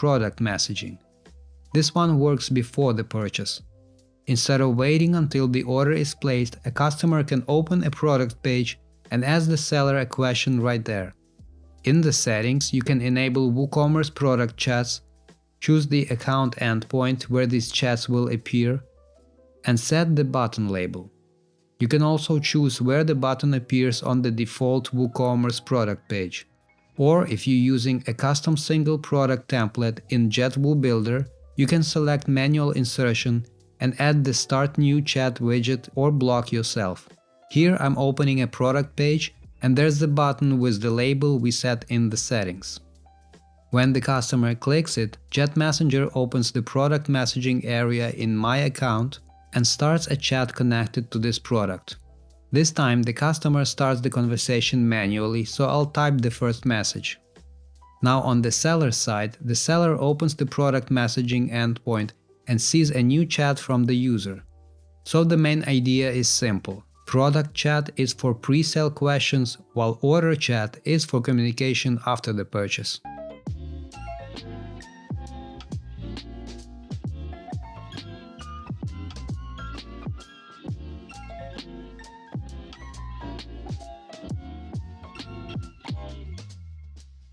product messaging. This one works before the purchase. Instead of waiting until the order is placed, a customer can open a product page and ask the seller a question right there. In the settings, you can enable WooCommerce product chats, choose the account endpoint where these chats will appear, and set the button label. You can also choose where the button appears on the default WooCommerce product page. Or if you're using a custom single product template in JetWooBuilder, you can select manual insertion and add the Start New Chat widget or block yourself. Here I'm opening a product page and there's the button with the label we set in the settings. When the customer clicks it, JetMessenger opens the product messaging area in My Account and starts a chat connected to this product. This time the customer starts the conversation manually, so I'll type the first message. Now on the seller's side, the seller opens the product messaging endpoint and sees a new chat from the user. So the main idea is simple. Product chat is for pre-sale questions, while order chat is for communication after the purchase.